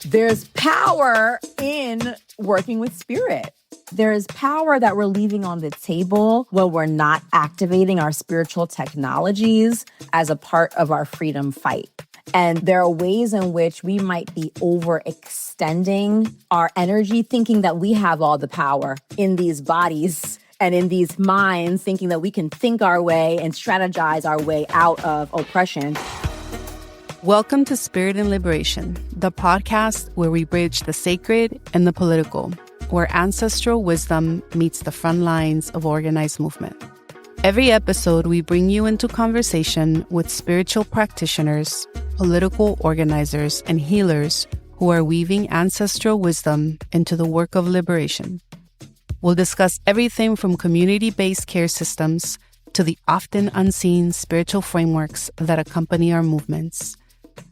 There's power in working with spirit. There is power that we're leaving on the table when we're not activating our spiritual technologies as a part of our freedom fight. And there are ways in which we might be overextending our energy, thinking that we have all the power in these bodies and in these minds, thinking that we can think our way and strategize our way out of oppression. Welcome to Spirit and Liberation, the podcast where we bridge the sacred and the political, where ancestral wisdom meets the front lines of organized movement. Every episode, we bring you into conversation with spiritual practitioners, political organizers, and healers who are weaving ancestral wisdom into the work of liberation. We'll discuss everything from community-based care systems to the often unseen spiritual frameworks that accompany our movements.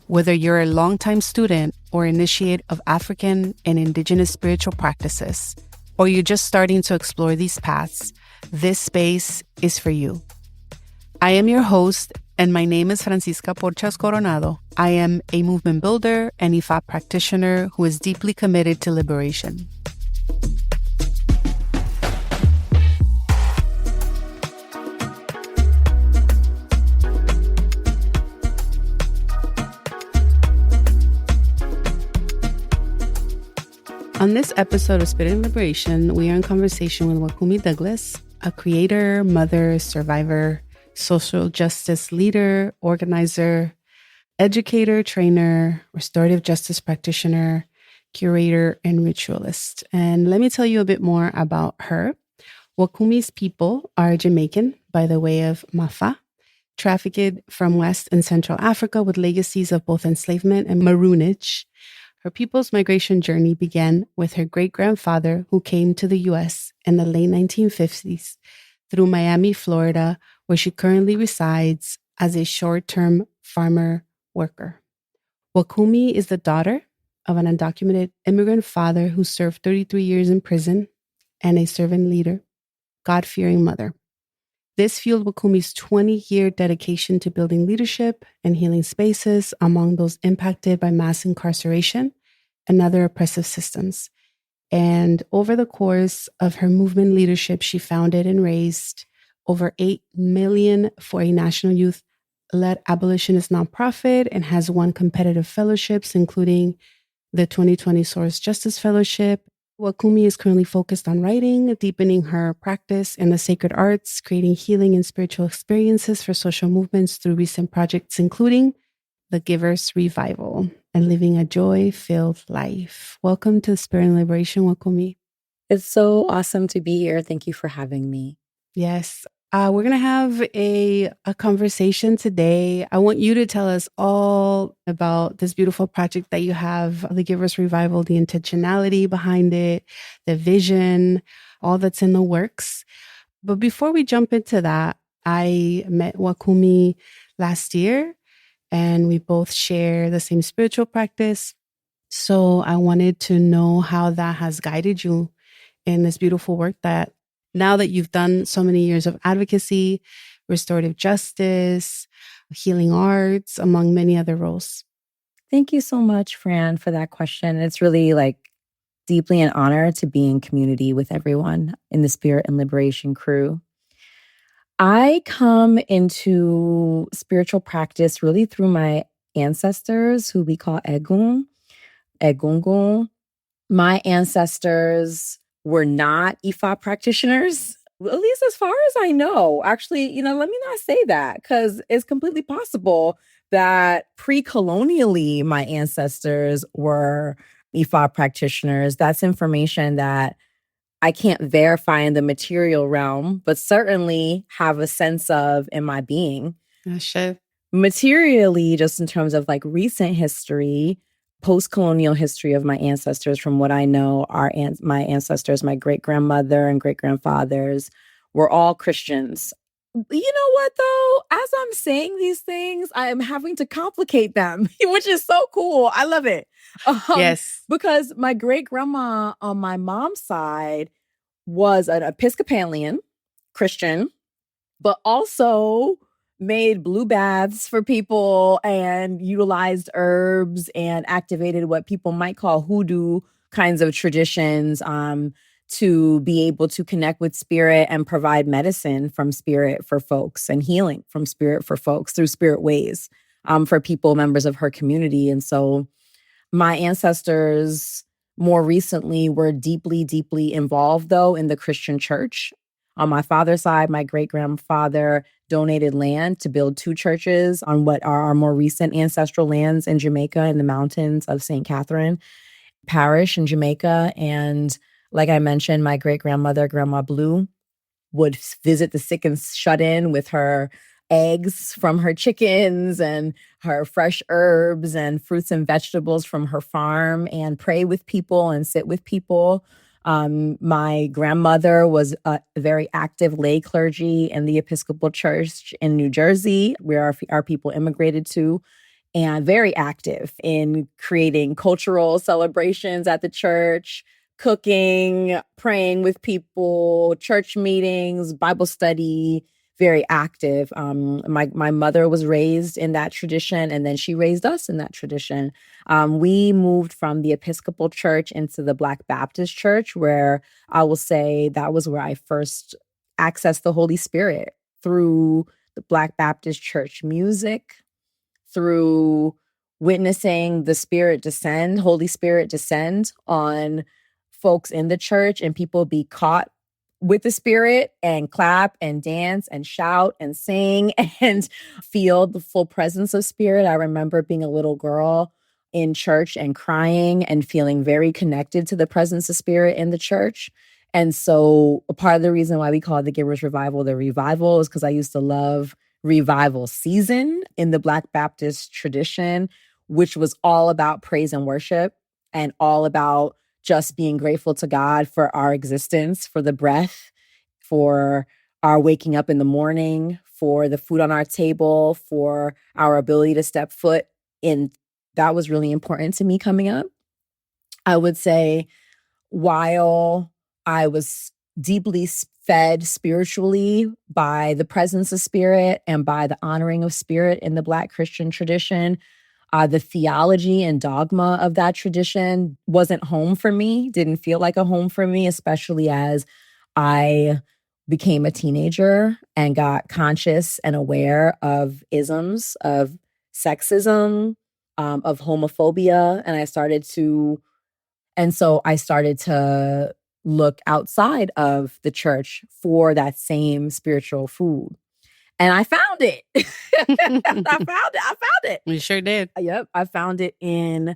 Whether you're a longtime student or initiate of African and Indigenous spiritual practices, or you're just starting to explore these paths, this space is for you. I am your host, and my name is Francisca Porchas Coronado. I am a movement builder and IFA practitioner who is deeply committed to liberation. On this episode of Spirit and Liberation, we are in conversation with Wakumi Douglas, a creator, mother, survivor, social justice leader, organizer, educator, trainer, restorative justice practitioner, curator, and ritualist. And let me tell you a bit more about her. Wakumi's people are Jamaican by the way of Mafa, trafficked from West and Central Africa with legacies of both enslavement and maroonage. Her people's migration journey began with her great-grandfather who came to the U.S. in the late 1950s through Miami, Florida, where she currently resides as a short-term farmer worker. Wakumi is the daughter of an undocumented immigrant father who served 33 years in prison and a servant leader, God-fearing mother. This fueled Wakumi's 20-year dedication to building leadership and healing spaces among those impacted by mass incarceration and other oppressive systems. And over the course of her movement leadership, she founded and raised over $8 million for a national youth-led abolitionist nonprofit and has won competitive fellowships, including the 2020 Source Justice Fellowship. Wakumi is currently focused on writing, deepening her practice in the sacred arts, creating healing and spiritual experiences for social movements through recent projects, including The Giver's Revival and Living a Joy-Filled Life. Welcome to Spirit and Liberation, Wakumi. It's so awesome to be here. Thank you for having me. Yes. We're going to have a conversation today. I want you to tell us all about this beautiful project that you have, The Giver's Revival, the intentionality behind it, the vision, all that's in the works. But before we jump into that, I met Wakumi last year and we both share the same spiritual practice. So I wanted to know how that has guided you in this beautiful work that now that you've done so many years of advocacy, restorative justice, healing arts, among many other roles. Thank you so much, Fran, for that question. It's really deeply an honor to be in community with everyone in the Spirit and Liberation crew. I come into spiritual practice really through my ancestors, who we call Egun, Egungun. My ancestors were not Ifa practitioners, at least as far as I know. Actually, let me not say that because it's completely possible that pre-colonially my ancestors were Ifa practitioners. That's information that I can't verify in the material realm, but certainly have a sense of in my being. Sure. Materially, just in terms of recent history, post-colonial history of my ancestors, from what I know, my ancestors, my great-grandmother and great-grandfathers, were all Christians. You know what, though? As I'm saying these things, I am having to complicate them, which is so cool. I love it. Yes. Because my great-grandma on my mom's side was an Episcopalian Christian, but also made blue baths for people and utilized herbs and activated what people might call hoodoo kinds of traditions to be able to connect with spirit and provide medicine from spirit for folks and healing from spirit for folks through spirit ways for people, members of her community. And so my ancestors more recently were deeply, deeply involved, though, in the Christian church. On my father's side, my great grandfather donated land to build two churches on what are our more recent ancestral lands in Jamaica in the mountains of St. Catherine Parish in Jamaica. And like I mentioned, my great grandmother, Grandma Blue, would visit the sick and shut in with her eggs from her chickens and her fresh herbs and fruits and vegetables from her farm and pray with people and sit with people. My grandmother was a very active lay clergy in the Episcopal Church in New Jersey, where our people immigrated to, and very active in creating cultural celebrations at the church, cooking, praying with people, church meetings, Bible study, very active. My mother was raised in that tradition, and then she raised us in that tradition. We moved from the Episcopal Church into the Black Baptist Church, where I will say that was where I first accessed the Holy Spirit through the Black Baptist Church music, through witnessing the Spirit descend, Holy Spirit descend on folks in the church and people be caught with the Spirit and clap and dance and shout and sing and feel the full presence of Spirit. I remember being a little girl in church and crying and feeling very connected to the presence of Spirit in the church. And so a part of the reason why we call the Givers Revival the revival is because I used to love revival season in the Black Baptist tradition, which was all about praise and worship and all about just being grateful to God for our existence, for the breath, for our waking up in the morning, for the food on our table, for our ability to step foot in. That was really important to me coming up. I would say while I was deeply fed spiritually by the presence of spirit and by the honoring of spirit in the Black Christian tradition, the theology and dogma of that tradition wasn't home for me, didn't feel like a home for me, especially as I became a teenager and got conscious and aware of isms, of sexism, of homophobia. And so I started to look outside of the church for that same spiritual food. And I found it. I found it. We sure did. Yep. I found it in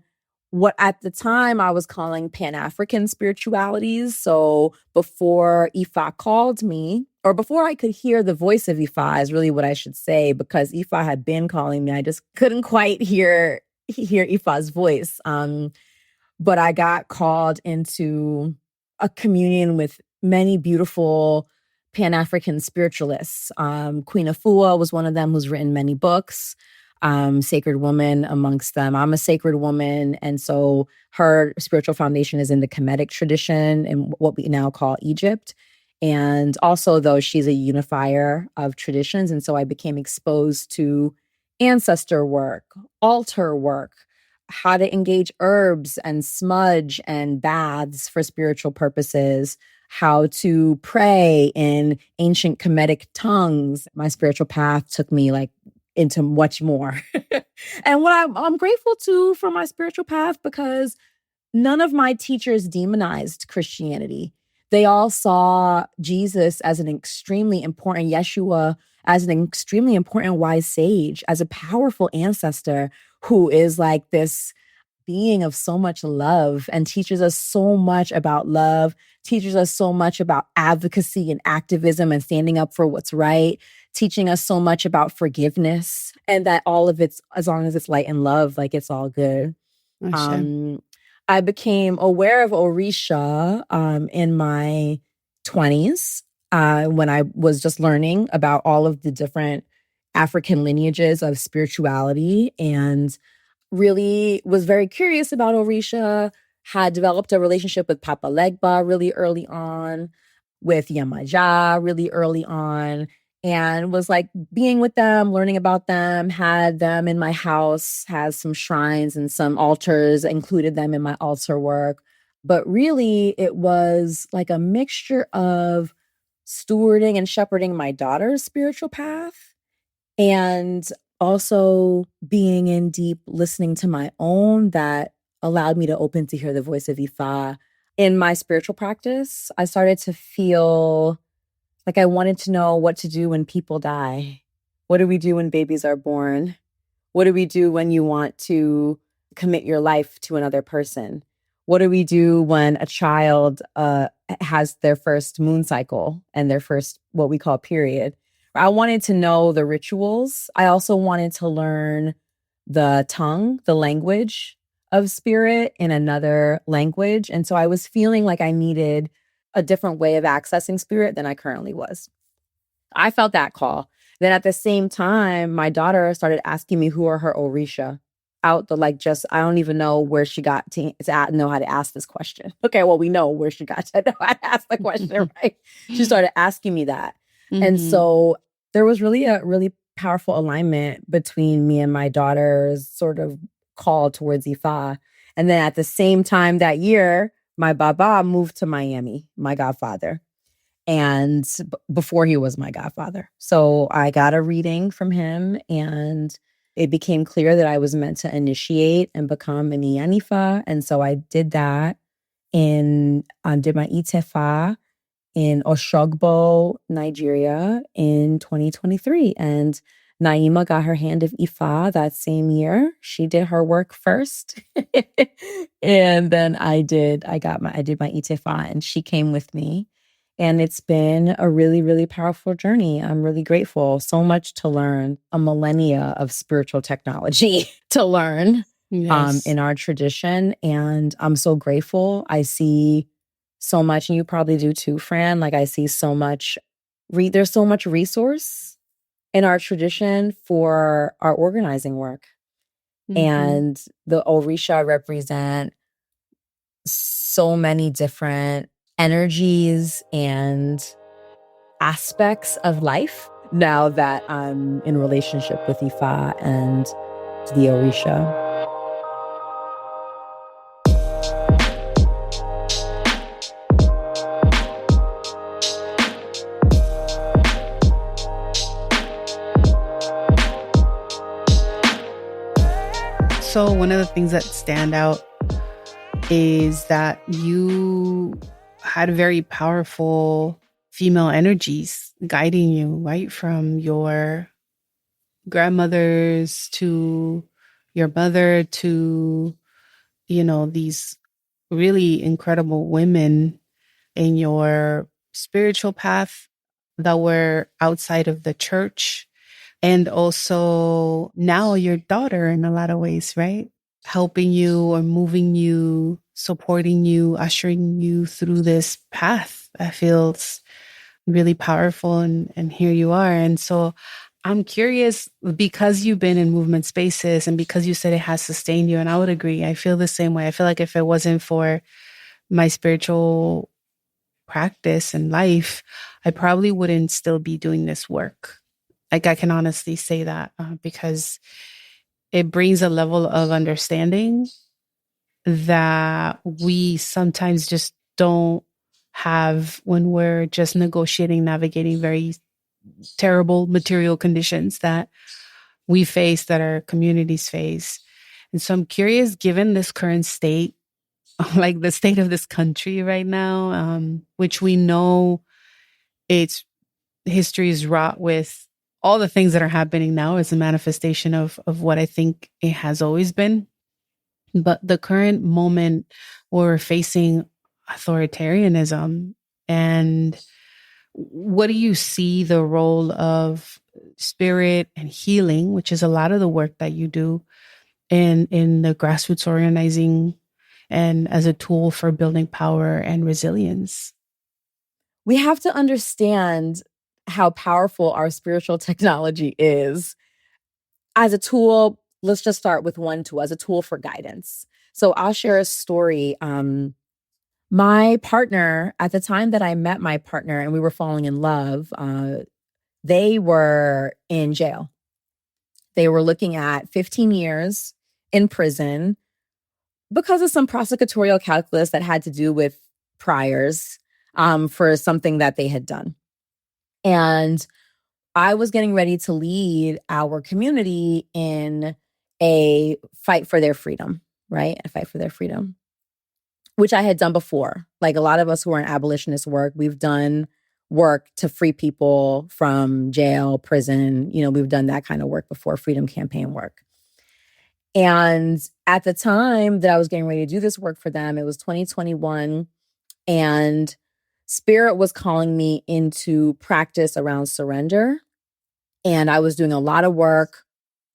what at the time I was calling Pan-African spiritualities. So before Ifa called me, or before I could hear the voice of Ifa is really what I should say, because Ifa had been calling me. I just couldn't quite hear Ifa's voice. But I got called into a communion with many beautiful Pan-African spiritualists. Queen Afua was one of them, who's written many books, Sacred Woman amongst them. I'm a sacred woman. And so her spiritual foundation is in the Kemetic tradition in what we now call Egypt. And also, though, she's a unifier of traditions. And so I became exposed to ancestor work, altar work, how to engage herbs and smudge and baths for spiritual purposes, how to pray in ancient Kemetic tongues. My spiritual path took me like into much more. And what I'm grateful to for my spiritual path, because none of my teachers demonized Christianity. They all saw Jesus as an extremely important, Yeshua as an extremely important wise sage, as a powerful ancestor who is like this being of so much love and teaches us so much about love, teaches us so much about advocacy and activism and standing up for what's right, teaching us so much about forgiveness, and that all of it's, as long as it's light and love, like it's all good. I became aware of Orisha in my 20s when I was just learning about all of the different African lineages of spirituality, and really was very curious about Orisha, had developed a relationship with Papa Legba really early on, with Yamaja really early on. and was like being with them, learning about them, had them in my house, has some shrines and some altars, included them in my altar work. But really, it was like a mixture of stewarding and shepherding my daughter's spiritual path and also being in deep listening to my own that allowed me to open to hear the voice of Ifa. In my spiritual practice, I started to feel like I wanted to know what to do when people die. What do we do when babies are born? What do we do when you want to commit your life to another person? What do we do when a child has their first moon cycle and their first, what we call period? I wanted to know the rituals. I also wanted to learn the tongue, the language of spirit in another language. And so I was feeling like I needed a different way of accessing spirit than I currently was. I felt that call. Then at the same time, my daughter started asking me who are her Orisha out the like just I don't even know where she got to know how to ask this question. Okay, well, we know where she got to know how to ask the question, right? She started asking me that. And so there was really a really powerful alignment between me and my daughter's sort of call towards Ifa. And then at the same time that year, my baba moved to Miami, my godfather and before he was my godfather. So I got a reading from him and it became clear that I was meant to initiate and become an Iyanifa. And so I did that did my Itefa in Oshogbo, Nigeria in 2023. And Naima got her hand of Ifa that same year. She did her work first. And then I did my Itefa and she came with me. And it's been a really, really powerful journey. I'm really grateful. So much to learn, a millennia of spiritual technology to learn Yes. in our tradition. And I'm so grateful. I see so much, and you probably do too, Fran. Like I see so much, there's so much resource in our tradition for our organizing work. And the Orisha represent so many different energies and aspects of life now that I'm in relationship with Ifa and the Orisha. So one of the things that stand out is that you had very powerful female energies guiding you, right? From your grandmothers to your mother to, these really incredible women in your spiritual path that were outside of the church. And also now your daughter in a lot of ways, right? Helping you or moving you, supporting you, ushering you through this path that feels really powerful. And here you are. And so I'm curious because you've been in movement spaces and because you said it has sustained you. And I would agree. I feel the same way. I feel like if it wasn't for my spiritual practice and life, I probably wouldn't still be doing this work. Like I can honestly say that because it brings a level of understanding that we sometimes just don't have when we're just negotiating, navigating very terrible material conditions that we face, that our communities face. And so I'm curious, given this current state, like the state of this country right now, which we know its history is wrought with all the things that are happening now as a manifestation of what I think it has always been. But the current moment we're facing authoritarianism, and what do you see the role of spirit and healing, which is a lot of the work that you do in the grassroots organizing and as a tool for building power and resilience? We have to understand how powerful our spiritual technology is as a tool. Let's just start with one tool as a tool for guidance. So I'll share a story. My partner, at the time that I met my partner and we were falling in love, they were in jail. They were looking at 15 years in prison because of some prosecutorial calculus that had to do with priors for something that they had done. And I was getting ready to lead our community in a fight for their freedom, right? A fight for their freedom, which I had done before. Like a lot of us who are in abolitionist work, we've done work to free people from jail, prison. We've done that kind of work before, freedom campaign work. And at the time that I was getting ready to do this work for them, it was 2021. And Spirit was calling me into practice around surrender. And I was doing a lot of work.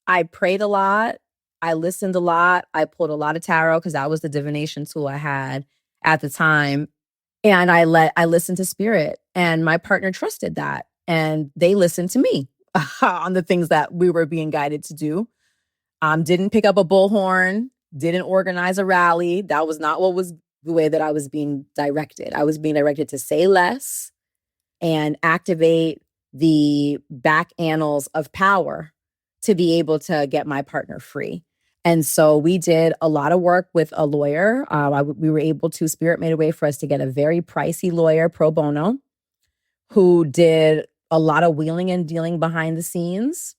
I prayed a lot. I listened a lot. I pulled a lot of tarot because that was the divination tool I had at the time. And I listened to Spirit, and my partner trusted that. And they listened to me on the things that we were being guided to do. Didn't pick up a bullhorn, didn't organize a rally. That was not what was the way that I was being directed. I was being directed to say less and activate the back annals of power to be able to get my partner free. And so we did a lot of work with a lawyer. We were able to, Spirit made a way for us to get a very pricey lawyer, pro bono, who did a lot of wheeling and dealing behind the scenes,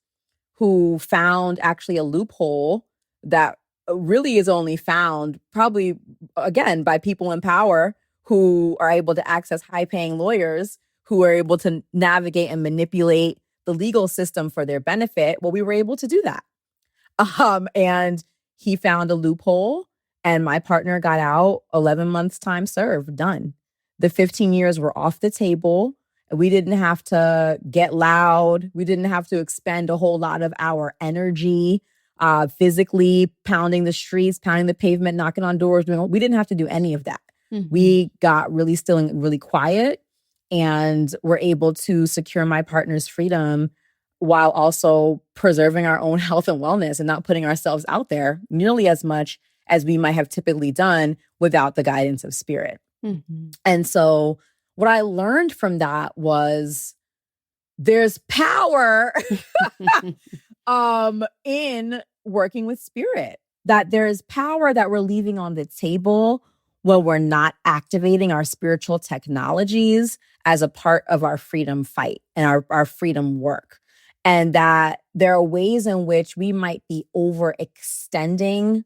who found actually a loophole that really is only found probably, again, by people in power who are able to access high-paying lawyers who are able to navigate and manipulate the legal system for their benefit. Well, we were able to do that. And he found a loophole, and my partner got out 11 months time served, done. The 15 years were off the table. We didn't have to get loud. We didn't have to expend a whole lot of our energy physically pounding the streets, pounding the pavement, knocking on doors. We didn't have to do any of that. Mm-hmm. We got really still and really quiet, and were able to secure my partner's freedom while also preserving our own health and wellness and not putting ourselves out there nearly as much as we might have typically done without the guidance of Spirit. Mm-hmm. And so what I learned from that was there's power in working with Spirit, that there's power that we're leaving on the table when we're not activating our spiritual technologies as a part of our freedom fight and our freedom work. And that there are ways in which we might be overextending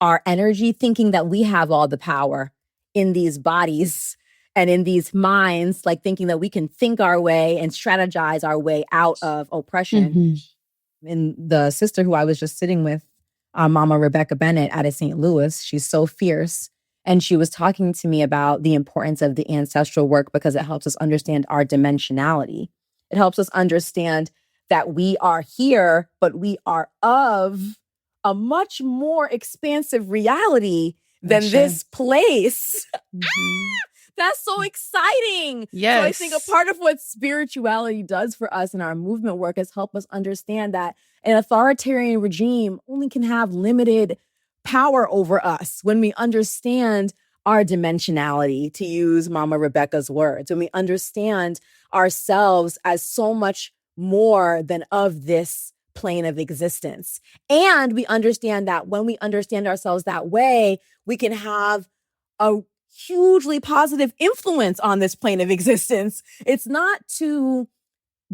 our energy, thinking that we have all the power in these bodies and in these minds, like thinking that we can think our way and strategize our way out of oppression. Mm-hmm. And the sister who I was just sitting with, Mama Rebecca Bennett out of St. Louis, she's so fierce. And she was talking to me about the importance of the ancestral work because it helps us understand our dimensionality. It helps us understand that we are here, but we are of a much more expansive reality than this place. Mm-hmm. That's so exciting. Yes. So I think a part of what spirituality does for us in our movement work is help us understand that an authoritarian regime only can have limited power over us when we understand our dimensionality, to use Mama Rebecca's words, when we understand ourselves as so much more than of this plane of existence. And we understand that when we understand ourselves that way, we can have a hugely positive influence on this plane of existence. It's not to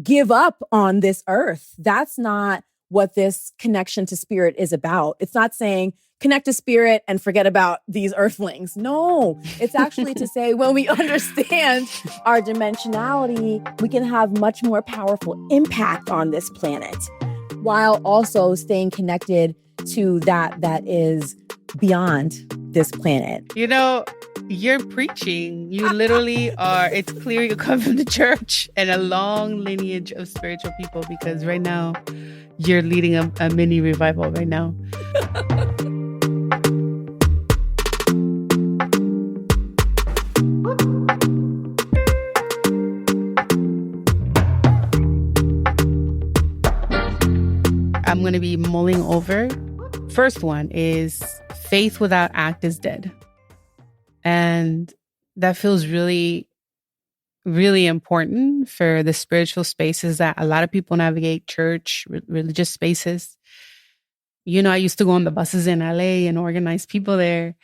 give up on this earth. That's not what this connection to Spirit is about. It's not saying connect to Spirit and forget about these earthlings. No, it's actually to say when we understand our dimensionality, we can have much more powerful impact on this planet while also staying connected to that is beyond this planet. You know, you're preaching. You literally are. It's clear you come from the church and a long lineage of spiritual people, because right now you're leading a mini revival right now. I'm going to be mulling over. First one is faith without act is dead. And that feels really really important for the spiritual spaces that a lot of people navigate, church, religious spaces. You know, I used to go on the buses in LA and organize people there.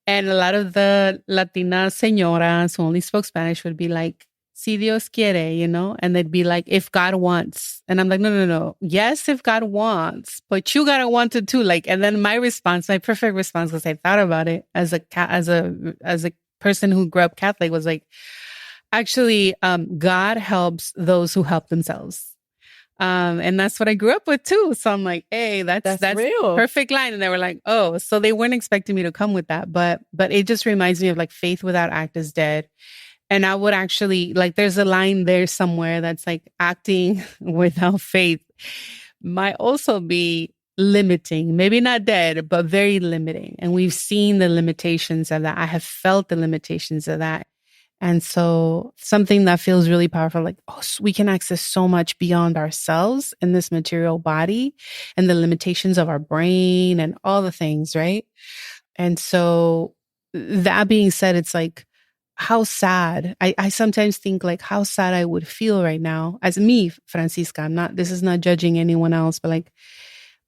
And a lot of the Latina señoras who only spoke Spanish would be like, si Dios quiere, you know? And they'd be like, if God wants. And I'm like, no, no, no. Yes, if God wants, but you gotta want it too. Like, and then my response, my perfect response, because I thought about it as a person who grew up Catholic, was like, actually, God helps those who help themselves. And that's what I grew up with too. So I'm like, hey, that's real. perfect line. And they were like, oh, so they weren't expecting me to come with that. But it just reminds me of like faith without act is dead. And I would actually like there's a line there somewhere that's like acting without faith might also be limiting, maybe not dead, but very limiting. And we've seen the limitations of that. I have felt the limitations of that. And so something that feels really powerful, like, oh, we can access so much beyond ourselves in this material body and the limitations of our brain and all the things, right? And so that being said, it's like, how sad. I sometimes think like how sad I would feel right now as me, Francisca. This is not judging anyone else, but like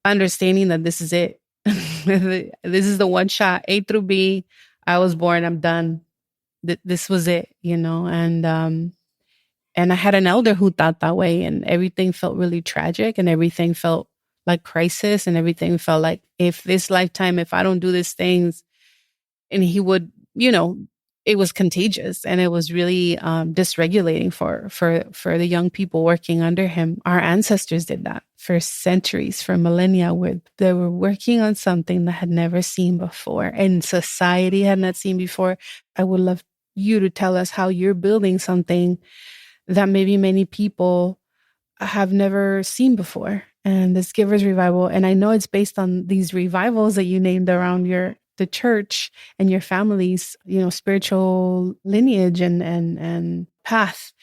understanding that this is it. This is the one shot, A through B. I was born, I'm done. This was it, you know? And I had an elder who thought that way, and everything felt really tragic and everything felt like crisis, and everything felt like if this lifetime, if I don't do these things, and he would, you know, it was contagious and it was really dysregulating for the young people working under him. Our ancestors did that for centuries, for millennia, where they were working on something that had never seen before and society had not seen before. I would love you to tell us how you're building something that maybe many people have never seen before. And this Givers Revival, and I know it's based on these revivals that you named around the church and your family's, you know, spiritual lineage and path.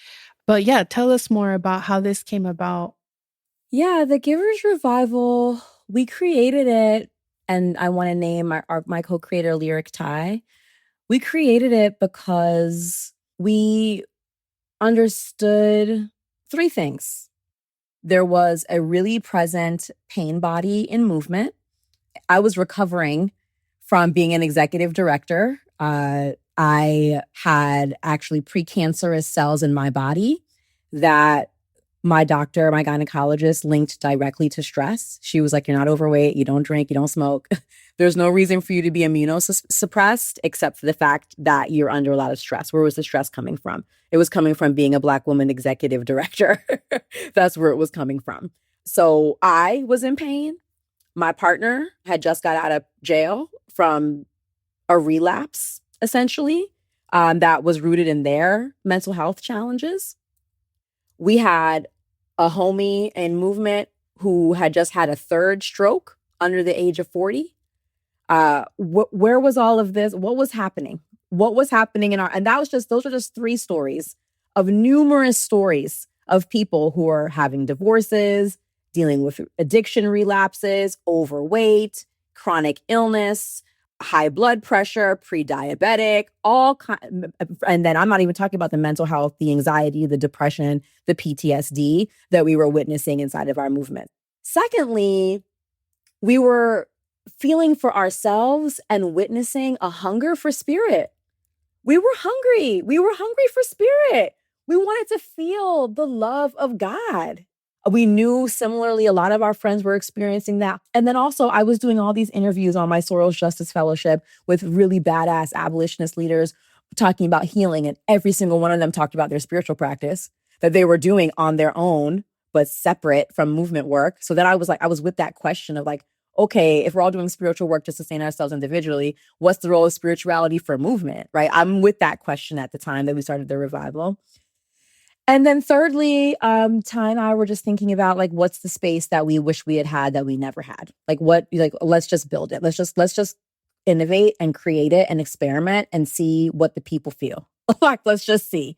But yeah, tell us more about how this came about. Yeah, the Givers Revival, we created it, and I want to name my co-creator, Lyric Ty. We created it because we understood three things. There was a really present pain body in movement. I was recovering from being an executive director. I had actually precancerous cells in my body that my doctor, my gynecologist, linked directly to stress. She was like, you're not overweight, you don't drink, you don't smoke. There's no reason for you to be immunosuppressed except for the fact that you're under a lot of stress. Where was the stress coming from? It was coming from being a Black woman executive director. That's where it was coming from. So I was in pain. My partner had just got out of jail from a relapse, essentially, that was rooted in their mental health challenges. We had a homie in movement who had just had a third stroke under the age of 40. Where was all of this? What was happening? What was happening and those are just three stories of numerous stories of people who are having divorces, dealing with addiction relapses, overweight, chronic illness, high blood pressure, pre-diabetic, and then I'm not even talking about the mental health, the anxiety, the depression, the PTSD that we were witnessing inside of our movement. Secondly, we were feeling for ourselves and witnessing a hunger for spirit. We were hungry. We were hungry for spirit. We wanted to feel the love of God. We knew similarly, a lot of our friends were experiencing that. And then also I was doing all these interviews on my Soros Justice Fellowship with really badass abolitionist leaders talking about healing. And every single one of them talked about their spiritual practice that they were doing on their own, but separate from movement work. So then I was with that question of like, okay, if we're all doing spiritual work to sustain ourselves individually, what's the role of spirituality for movement, right? I'm with that question at the time that we started the revival. And then thirdly, Ty and I were just thinking about like, what's the space that we wish we had that we never had? Like let's just build it. Let's just innovate and create it and experiment and see what the people feel. Like, let's just see.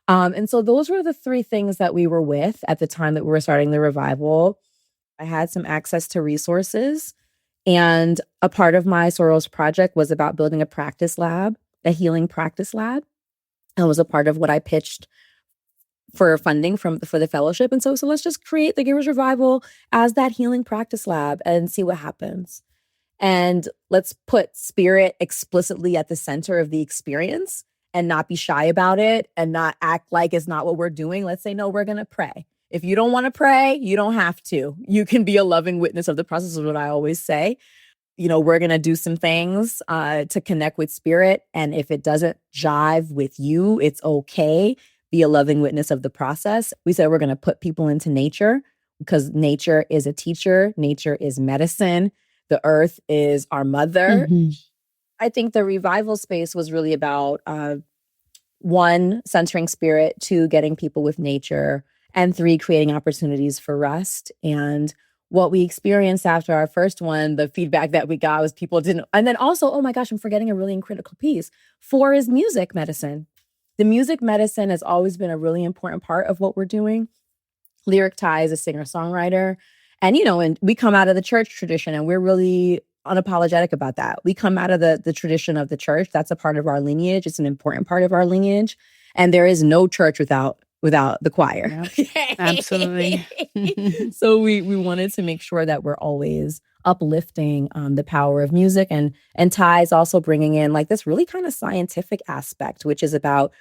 And so those were the three things that we were with at the time that we were starting the revival. I had some access to resources, and a part of my Soros project was about building a practice lab, a healing practice lab. That was a part of what I pitched for funding for the fellowship. And so let's just create the Givers Revival as that healing practice lab and see what happens. And let's put spirit explicitly at the center of the experience and not be shy about it and not act like it's not what we're doing. Let's say, no, we're going to pray. If you don't want to pray, you don't have to. You can be a loving witness of the process, is what I always say. We're going to do some things to connect with spirit. And if it doesn't jive with you, it's okay. Be a loving witness of the process. We said we're going to put people into nature because nature is a teacher. Nature is medicine. The earth is our mother. Mm-hmm. I think the revival space was really about one, centering spirit, two, getting people with nature, and three, creating opportunities for rest. And what we experienced after our first one, the feedback that we got was people didn't. And then also, oh my gosh, I'm forgetting a really critical piece. 4 is music medicine. The music medicine has always been a really important part of what we're doing. Lyric Ty is a singer-songwriter. And, and we come out of the church tradition and we're really unapologetic about that. We come out of the tradition of the church. That's a part of our lineage. It's an important part of our lineage. And there is no church without the choir. Yep, absolutely. So we wanted to make sure that we're always uplifting the power of music. And Ty is also bringing in like this really kind of scientific aspect, which is about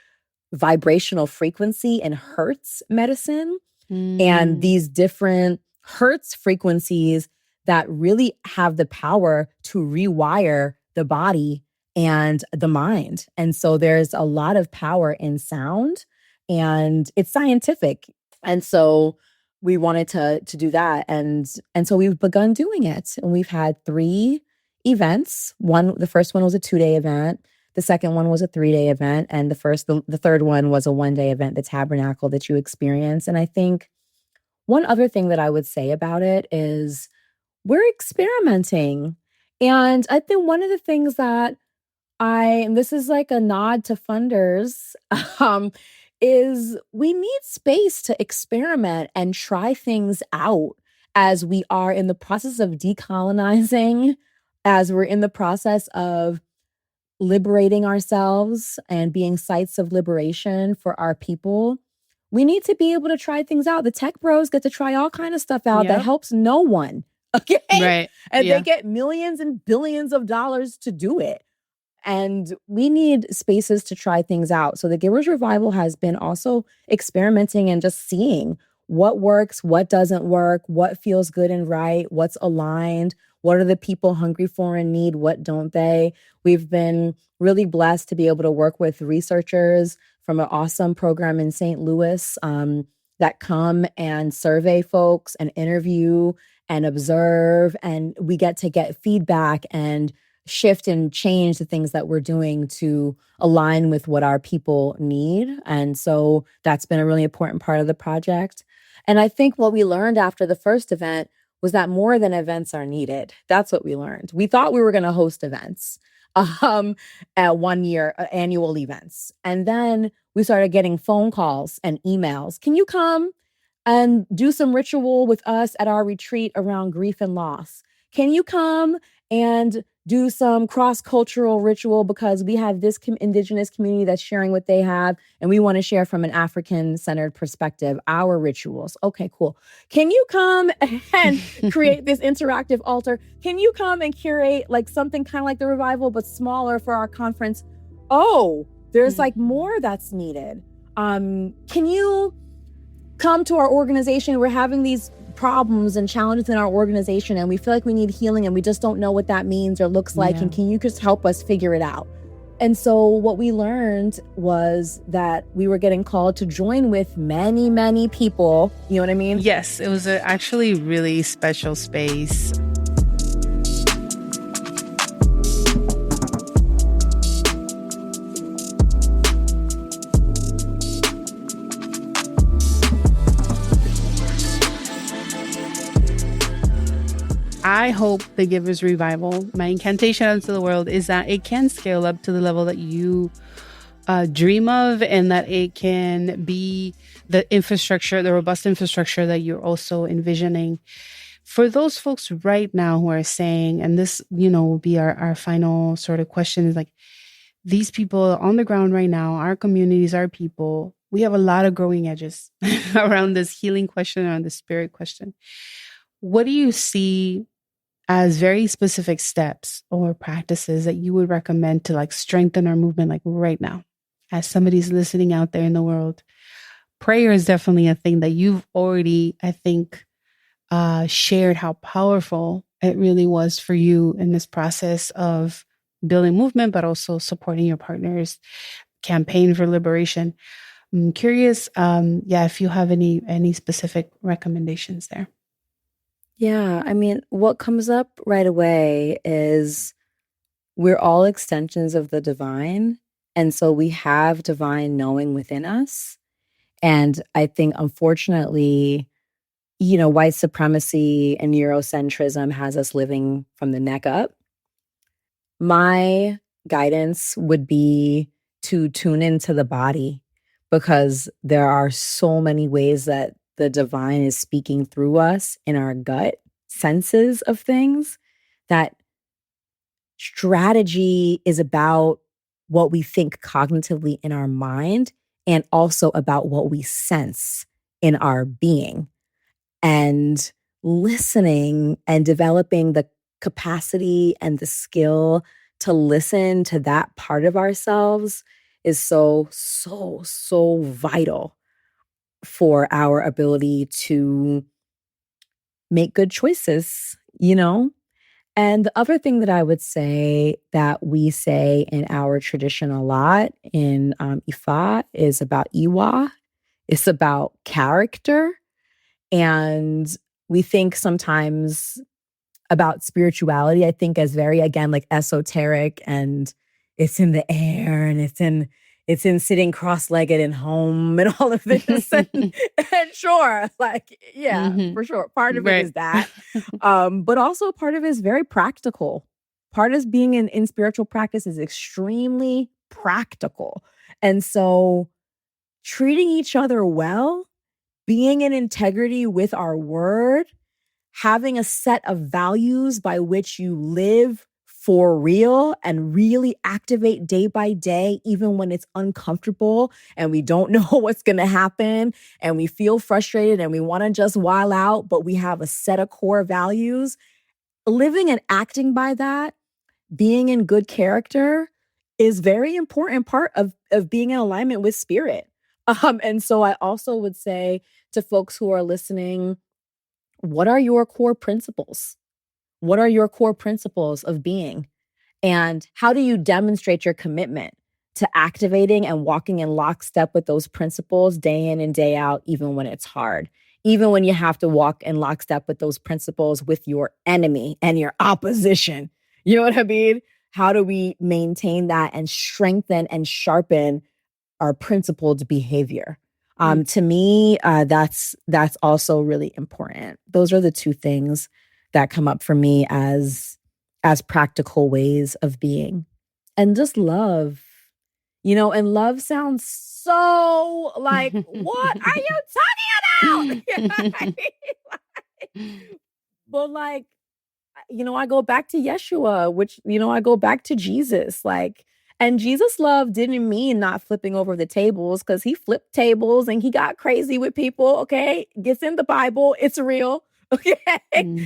vibrational frequency and hertz medicine. And these different hertz frequencies that really have the power to rewire the body and the mind. And so there's a lot of power in sound and it's scientific. And so we wanted to do that. And so we've begun doing it. And we've had 3 events. The first one was a 2-day event. The second one was a 3-day event. And the third one was a 1-day event, the Tabernacle that you experience. And I think one other thing that I would say about it is we're experimenting. And I think one of the things that and this is like a nod to funders, is we need space to experiment and try things out as we are in the process of decolonizing, as we're in the process of liberating ourselves and being sites of liberation for our people. We need to be able to try things out. The tech bros get to try all kind of stuff out that helps no one. Okay. Right. And they get millions and billions of dollars to do it. And we need spaces to try things out. So the Givers Revival has been also experimenting and just seeing what works, what doesn't work, what feels good and right, what's aligned, what are the people hungry for and need, what don't they? We've been really blessed to be able to work with researchers from an awesome program in St. Louis that come and survey folks and interview and observe. And we get to get feedback and shift and change the things that we're doing to align with what our people need. And so that's been a really important part of the project. And I think what we learned after the first event was that more than events are needed. That's what we learned. We thought we were going to host events at 1 year, annual events. And then we started getting phone calls and emails. Can you come and do some ritual with us at our retreat around grief and loss? Can you come and do some cross-cultural ritual because we have this indigenous community that's sharing what they have and we want to share from an African-centered perspective our rituals. Okay, cool. Can you come and create this interactive altar? Can you come and curate like something kind of like the revival but smaller for our conference? Oh, there's like more that's needed. Can you come to our organization? We're having these problems and challenges in our organization and we feel like we need healing and we just don't know what that means or looks like. And can you just help us figure it out? And so what we learned was that we were getting called to join with many, many people. You know what I mean? Yes, it was actually really special space. I hope the Givers Revival, my incantation unto the world, is that it can scale up to the level that you dream of and that it can be the infrastructure, the robust infrastructure that you're also envisioning. For those folks right now who are saying, and this, will be our final sort of question is like, these people on the ground right now, our communities, our people, we have a lot of growing edges around this healing question, around the spirit question. What do you see as very specific steps or practices that you would recommend to like strengthen our movement, like right now, as somebody's listening out there in the world? Prayer is definitely a thing that you've already, I think, shared how powerful it really was for you in this process of building movement, but also supporting your partner's campaign for liberation. I'm curious, yeah, if you have any specific recommendations there. Yeah, I mean, what comes up right away is we're all extensions of the divine. And so we have divine knowing within us. And I think, unfortunately, white supremacy and Eurocentrism has us living from the neck up. My guidance would be to tune into the body because there are so many ways that the divine is speaking through us in our gut senses of things that strategy is about what we think cognitively in our mind and also about what we sense in our being. And listening and developing the capacity and the skill to listen to that part of ourselves is so, so, so vital for our ability to make good choices, And the other thing that I would say that we say in our tradition a lot in Ifa is about Iwa. It's about character. And we think sometimes about spirituality, I think as very, again, like esoteric and it's in the air and it's in sitting cross-legged and home and all of this. And sure, like, yeah, Hmm. for sure. Part of it Right. is that. But also part of it is very practical. Part of being in spiritual practice is extremely practical. And so treating each other well, being in integrity with our word, having a set of values by which you live for real and really activate day by day, even when it's uncomfortable and we don't know what's going to happen and we feel frustrated and we want to just while out, but we have a set of core values. Living and acting by that, being in good character is very important part of being in alignment with spirit. And so I also would say to folks who are listening, what are your core principles? What are your core principles of being? And how do you demonstrate your commitment to activating and walking in lockstep with those principles day in and day out, even when it's hard? Even when you have to walk in lockstep with those principles with your enemy and your opposition. You know what I mean? How do we maintain that and strengthen and sharpen our principled behavior? Mm. To me, that's also really important. Those are the two things that come up for me as practical ways of being, and just love. And love sounds so like, what are you talking about? But like, I go back to Yeshua, which, I go back to Jesus. Like, and Jesus' love didn't mean not flipping over the tables because he flipped tables and he got crazy with people. Okay. Gets in the Bible. It's real. Okay.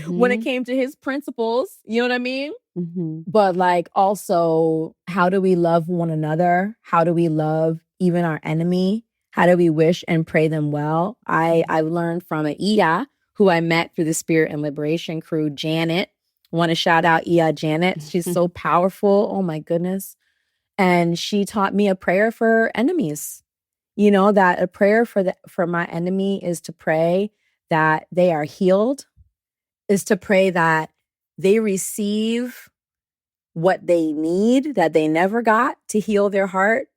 When it Hmm. came to his principles, you know what I mean? Hmm. But like also, how do we love one another? How do we love even our enemy? How do we wish and pray them well? I've learned from a Iya who I met through the Spirit and Liberation crew, Janet. Want to shout out Iya Janet. She's so powerful. Oh my goodness. And she taught me a prayer for enemies. That a prayer for my enemy is to pray that they are healed, is to pray that they receive what they need that they never got to heal their heart,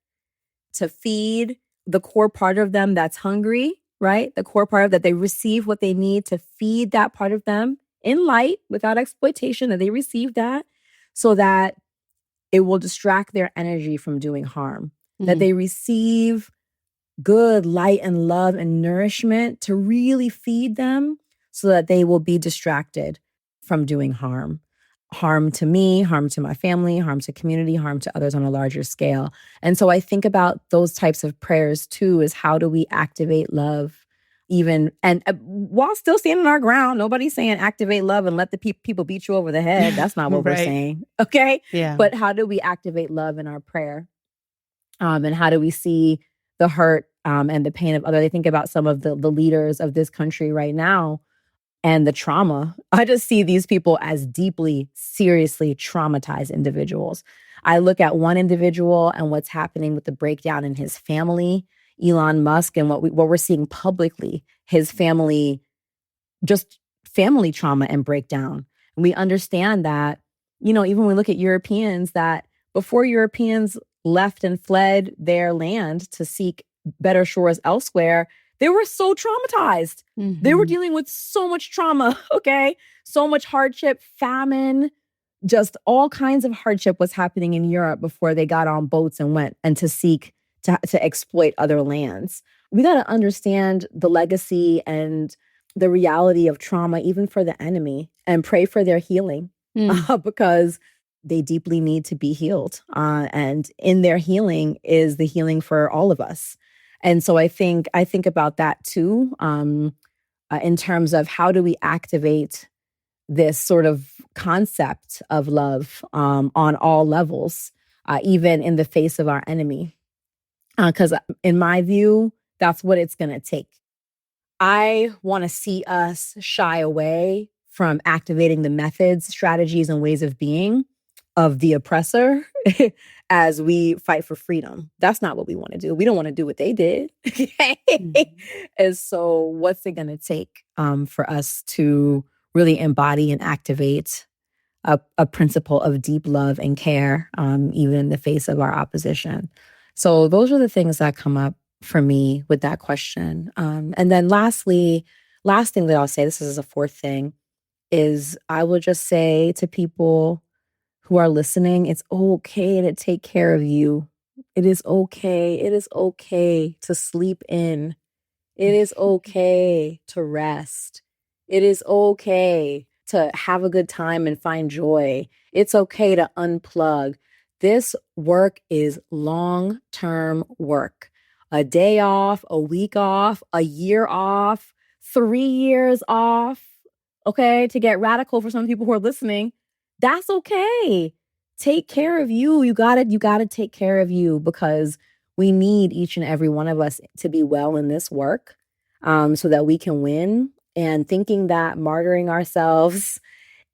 to feed the core part of them that's hungry, right? The core part of that they receive what they need to feed that part of them in light without exploitation, that they receive that so that it will distract their energy from doing harm, that Mm. they receive good light and love and nourishment to really feed them so that they will be distracted from doing harm. harm to me, harm to my family, harm to community, harm to others on a larger scale. And so I think about those types of prayers too, is how do we activate love even and while still standing our ground. Nobody's saying activate love and let the people beat you over the head. That's not what we're Right. saying. Okay. Yeah. But how do we activate love in our prayer? And how do we see the hurt and the pain of others? I think about some of the leaders of this country right now and the trauma. I just see these people as deeply, seriously traumatized individuals. I look at one individual and what's happening with the breakdown in his family, Elon Musk, and what we're seeing publicly, his family, just family trauma and breakdown. And we understand that, even when we look at Europeans, that before Europeans left and fled their land to seek better shores elsewhere, they were so traumatized. They were dealing with so much trauma, okay? So much hardship, famine, just all kinds of hardship was happening in Europe before they got on boats and went and to seek to exploit other lands. We got to understand the legacy and the reality of trauma, even for the enemy, and pray for their healing because they deeply need to be healed. And in their healing is the healing for all of us. And so I think about that too, in terms of how do we activate this sort of concept of love on all levels, even in the face of our enemy. Because in my view, that's what it's going to take. I want to see us shy away from activating the methods, strategies, and ways of being of the oppressor as we fight for freedom. That's not what we want to do. We don't want to do what they did. And so what's it going to take for us to really embody and activate a principle of deep love and care, even in the face of our opposition? So those are the things that come up for me with that question. And then last thing that I'll say, this is a fourth thing, is I will just say to people who are listening, it's okay to take care of you. It is okay. It is okay to sleep in. It is okay to rest. It is okay to have a good time and find joy. It's okay to unplug. This work is long-term work. A day off, a week off, a year off, 3 years off. Okay, to get radical for some people who are listening, that's okay. Take care of you. You got to take care of you because we need each and every one of us to be well in this work so that we can win. And thinking that martyring ourselves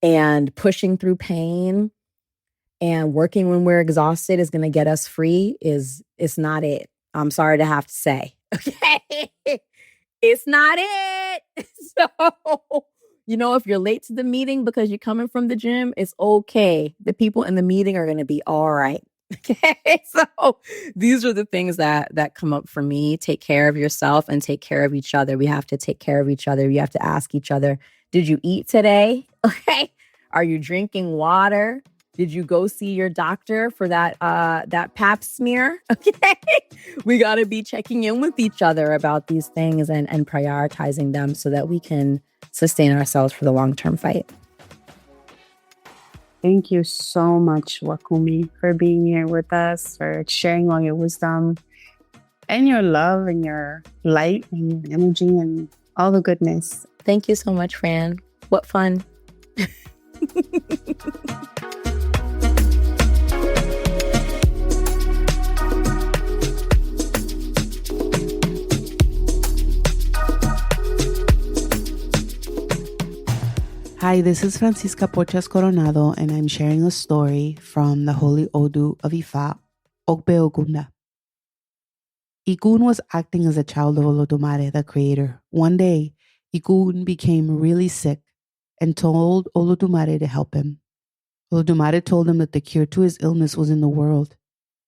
and pushing through pain and working when we're exhausted is going to get us free it's not it. I'm sorry to have to say. Okay. It's not it. So, if you're late to the meeting because you're coming from the gym, it's okay. The people in the meeting are going to be all right. Okay. So these are the things that come up for me. Take care of yourself and take care of each other. We have to take care of each other. We have to ask each other, did you eat today? Okay. Are you drinking water? Did you go see your doctor for that pap smear? Okay. We got to be checking in with each other about these things and prioritizing them so that we can sustain ourselves for the long-term fight. Thank you so much, Wakumi, for being here with us, for sharing all your wisdom and your love and your light and your energy and all the goodness. Thank you so much, Fran. What fun. Hi, this is Francisca Porchas Coronado, and I'm sharing a story from the Holy Odu of Ifa, Ogbe Ogunda. Igun was acting as a child of Olodumare, the creator. One day, Igun became really sick and told Olodumare to help him. Olodumare told him that the cure to his illness was in the world,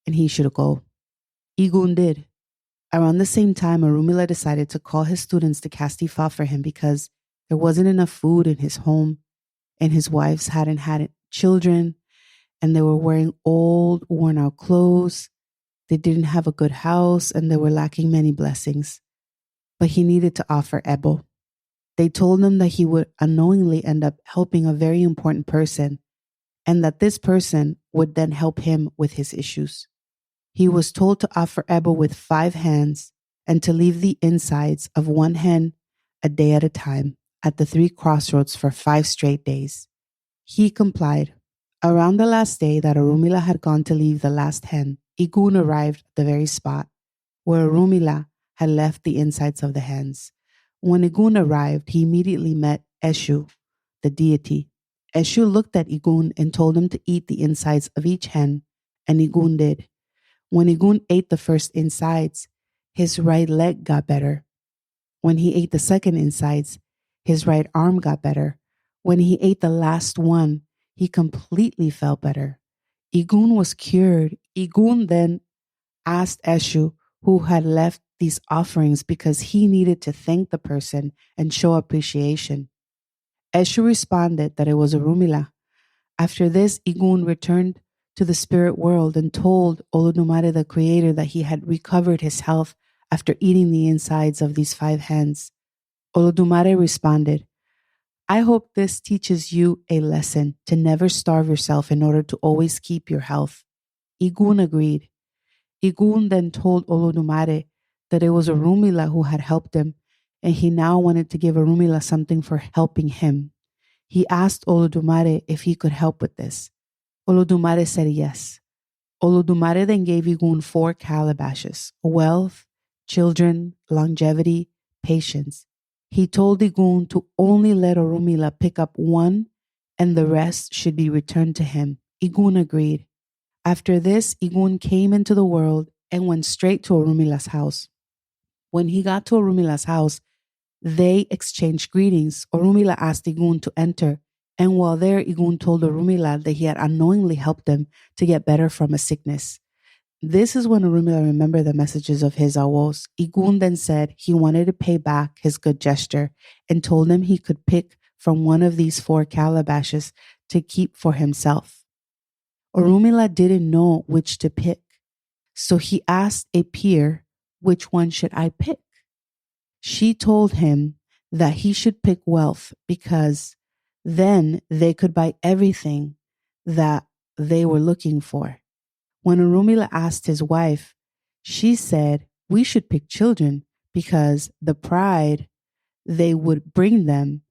and he should go. Igun did. Around the same time, Orunmila decided to call his students to cast Ifa for him because there wasn't enough food in his home, and his wives hadn't had children, and they were wearing old, worn-out clothes. They didn't have a good house, and they were lacking many blessings. But he needed to offer Ebo. They told him that he would unknowingly end up helping a very important person and that this person would then help him with his issues. He was told to offer Ebo with 5 hens and to leave the insides of 1 hen a day at a time at the 3 crossroads for 5 straight days. He complied. Around the last day that Orunmila had gone to leave the last hen, Igun arrived at the very spot where Orunmila had left the insides of the hens. When Igun arrived, he immediately met Eshu, the deity. Eshu looked at Igun and told him to eat the insides of each hen, and Igun did. When Igun ate the first insides, his right leg got better. When he ate the second insides, his right arm got better. When he ate the last one, he completely felt better. Igun was cured. Igun then asked Eshu, who had left these offerings, because he needed to thank the person and show appreciation. Eshu responded that it was Orunmila. After this, Igun returned to the spirit world and told Olodumare, the creator, that he had recovered his health after eating the insides of these 5 hens. Olodumare responded, I hope this teaches you a lesson to never starve yourself in order to always keep your health. Igun agreed. Igun then told Olodumare that it was Orunmila who had helped him, and he now wanted to give Orunmila something for helping him. He asked Olodumare if he could help with this. Olodumare said yes. Olodumare then gave Igun 4 calabashes: wealth, children, longevity, patience. He told Igun to only let Orunmila pick up 1 and the rest should be returned to him. Igun agreed. After this, Igun came into the world and went straight to Orunmila's house. When he got to Orunmila's house, they exchanged greetings. Orunmila asked Igun to enter, and while there, Igun told Orunmila that he had unknowingly helped him to get better from a sickness. This is when Orunmila remembered the messages of his awos. Igun then said he wanted to pay back his good gesture and told him he could pick from one of these 4 calabashes to keep for himself. Orunmila didn't know which to pick, so he asked a peer, which one should I pick? She told him that he should pick wealth because then they could buy everything that they were looking for. When Orunmila asked his wife, she said, we should pick children because the pride they would bring them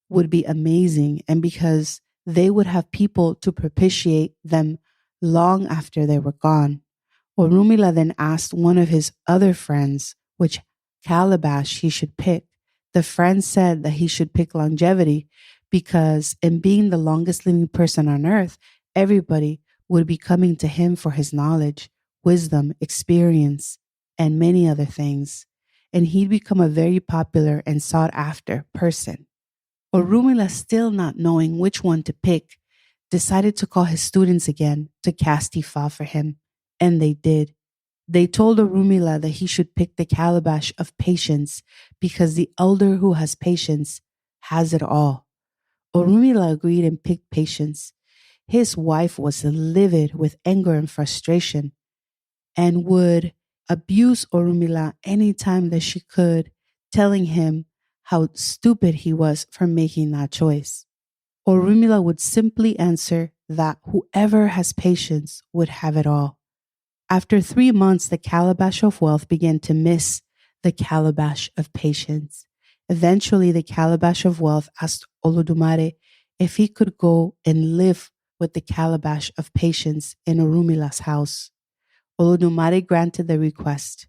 would be amazing, and because they would have people to propitiate them long after they were gone. Orunmila then asked one of his other friends which calabash he should pick. The friend said that he should pick longevity because, in being the longest living person on earth, everybody would be coming to him for his knowledge, wisdom, experience, and many other things, and he'd become a very popular and sought after person. Orunmila, still not knowing which one to pick, decided to call his students again to cast Ifa for him, and they did. They told Orunmila that he should pick the calabash of patience because the elder who has patience has it all. Orunmila agreed and picked patience. His wife was livid with anger and frustration and would abuse Orunmila any time that she could, telling him how stupid he was for making that choice. Orunmila would simply answer that whoever has patience would have it all. After 3 months, the calabash of wealth began to miss the calabash of patience. Eventually, the calabash of wealth asked Olodumare if he could go and live with the calabash of patience in Orunmila's house. Olodumare granted the request.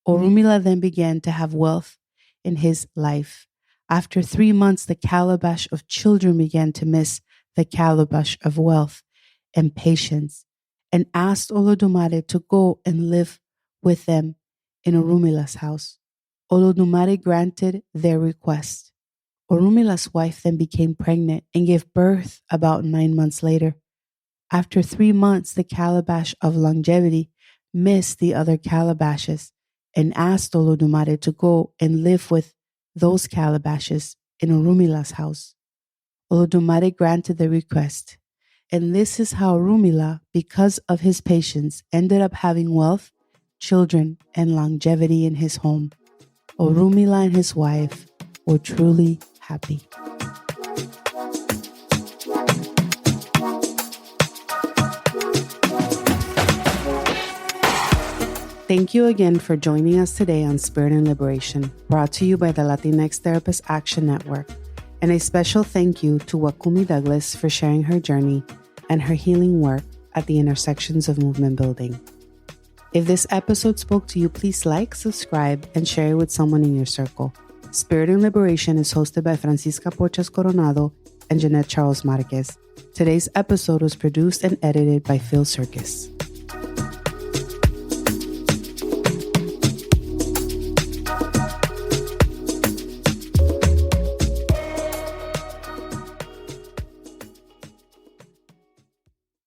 Orunmila then began to have wealth in his life. After 3 months, the calabash of children began to miss the calabash of wealth and patience, and asked Olodumare to go and live with them in Orunmila's house. Olodumare granted their request. Orunmila's wife then became pregnant and gave birth about 9 months later. After 3 months, the calabash of longevity missed the other calabashes and asked Olodumare to go and live with those calabashes in Orunmila's house. Olodumare granted the request. And this is how Orunmila, because of his patience, ended up having wealth, children, and longevity in his home. Orunmila and his wife were truly happy. Thank you again for joining us today on Spirit and Liberation, brought to you by the Latinx Therapist Action Network. And a special thank you to Wakumi Douglas for sharing her journey and her healing work at the intersections of movement building. If this episode spoke to you, please like, subscribe, and share it with someone in your circle. Spirit and Liberation is hosted by Francisca Porchas Coronado and Jeanette Charles Marquez. Today's episode was produced and edited by Phil Serkis.